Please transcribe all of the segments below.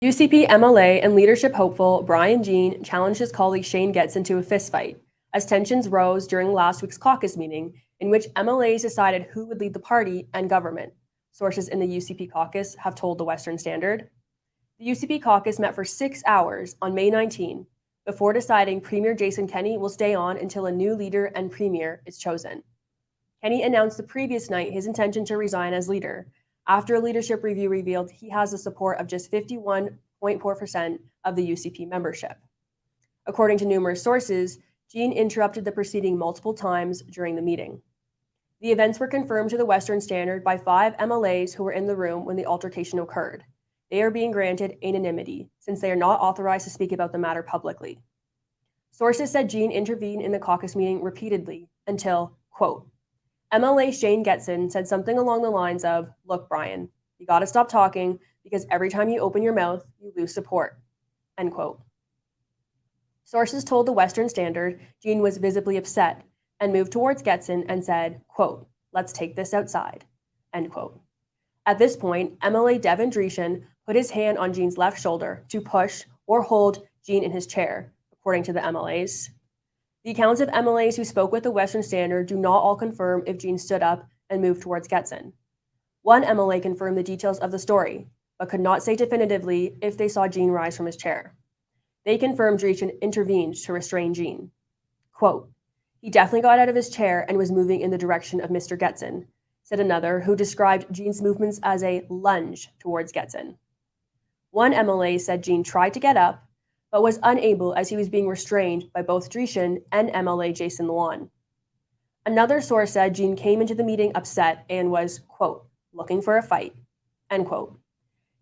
UCP MLA and leadership hopeful Brian Jean challenged his colleague Shane Getson to a fistfight as tensions rose during last week's caucus meeting, in which MLAs decided who would lead the party and government. Sources in the UCP caucus have told the Western Standard. The UCP caucus met for 6 hours on May 19 before deciding Premier Jason Kenney will stay on until a new leader and premier is chosen. Kenney announced the previous night his intention to resign as leader, after a leadership review revealed he has the support of just 51.4% of the UCP membership. According to numerous sources, Jean interrupted the proceeding multiple times during the meeting. The events were confirmed to the Western Standard by 5 MLAs who were in the room when the altercation occurred. They are being granted anonymity since they are not authorized to speak about the matter publicly. Sources said Jean intervened in the caucus meeting repeatedly until, quote, MLA Shane Getson said something along the lines of, "Look, Brian, you gotta stop talking because every time you open your mouth, you lose support," end quote. Sources told the Western Standard Jean was visibly upset and moved towards Getson and said, quote, "Let's take this outside," end quote. At this point, MLA Devin Dreeshen put his hand on Jean's left shoulder to push or hold Jean in his chair, according to the MLAs. The accounts of MLAs who spoke with the Western Standard do not all confirm if Jean stood up and moved towards Getson. One MLA confirmed the details of the story, but could not say definitively if they saw Jean rise from his chair. They confirmed Dreeshen intervened to restrain Jean. Quote, "He definitely got out of his chair and was moving in the direction of Mr. Getson," said another who described Jean's movements as a lunge towards Getson. One MLA said Jean tried to get up, but was unable as he was being restrained by both Dreeshen and MLA Jason Luan. Another source said Jean came into the meeting upset and was, quote, "looking for a fight," end quote.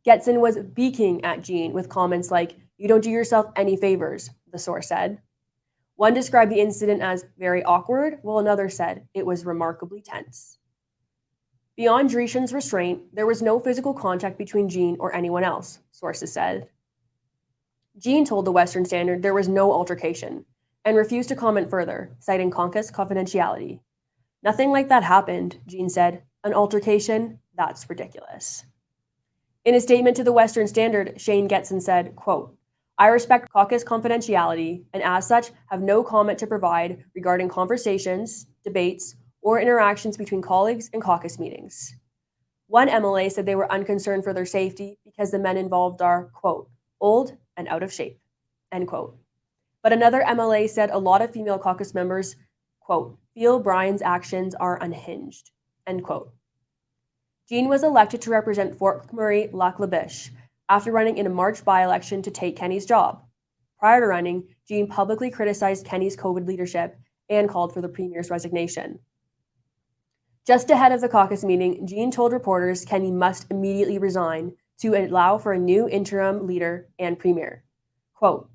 Getson was beaking at Jean with comments like, "You don't do yourself any favors," the source said. One described the incident as very awkward, while another said it was remarkably tense. Beyond Dreeshen's restraint, there was no physical contact between Jean or anyone else, sources said. Jean told the Western Standard there was no altercation and refused to comment further, citing caucus confidentiality. "Nothing like that happened," Jean said. "An altercation? That's ridiculous." In a statement to the Western Standard, Shane Getson said, quote, "I respect caucus confidentiality and as such have no comment to provide regarding conversations, debates, or interactions between colleagues in caucus meetings." One MLA said they were unconcerned for their safety because the men involved are, quote, "old and out of shape," end quote. But another MLA said a lot of female caucus members, quote, "feel Brian's actions are unhinged," end quote. Jean was elected to represent Fort McMurray-Lac La Biche after running in a March by-election to take Kenney's job. Prior to running, Jean publicly criticized Kenney's COVID leadership and called for the premier's resignation. Just ahead of the caucus meeting, Jean told reporters Kenney must immediately resign to allow for a new interim leader and premier. Quote,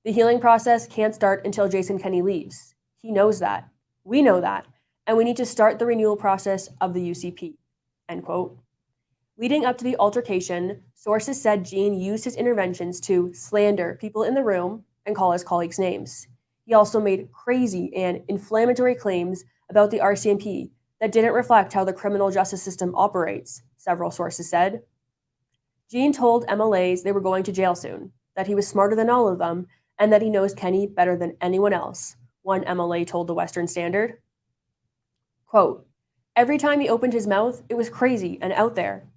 "The healing process can't start until Jason Kenney leaves. He knows that. We know that. And we need to start the renewal process of the UCP," end quote. Leading up to the altercation, sources said Jean used his interventions to slander people in the room and call his colleagues names. He also made crazy and inflammatory claims about the RCMP that didn't reflect how the criminal justice system operates, several sources said. Jean told MLAs they were going to jail soon, that he was smarter than all of them, and that he knows Kenney better than anyone else, one MLA told the Western Standard. Quote, "Every time he opened his mouth, it was crazy and out there,"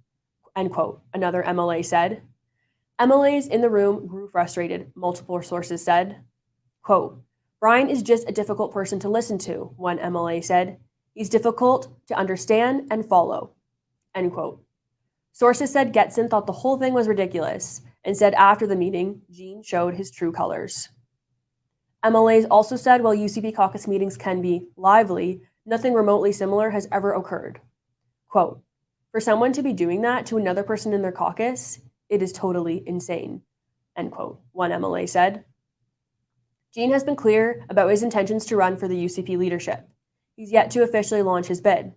end quote, another MLA said. MLAs in the room grew frustrated, multiple sources said. Quote, "Brian is just a difficult person to listen to," one MLA said. "He's difficult to understand and follow," end quote. Sources said Getson thought the whole thing was ridiculous and said after the meeting, Jean showed his true colors. MLAs also said while UCP caucus meetings can be lively, nothing remotely similar has ever occurred. Quote, "For someone to be doing that to another person in their caucus, it is totally insane," end quote, one MLA said. Jean has been clear about his intentions to run for the UCP leadership. He's yet to officially launch his bid.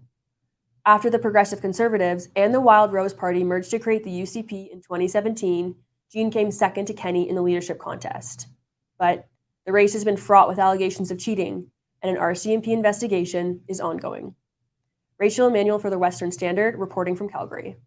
After the Progressive Conservatives and the Wild Rose Party merged to create the UCP in 2017, Jean came second to Kenney in the leadership contest. But the race has been fraught with allegations of cheating, and an RCMP investigation is ongoing. Rachel Emanuel for the Western Standard, reporting from Calgary.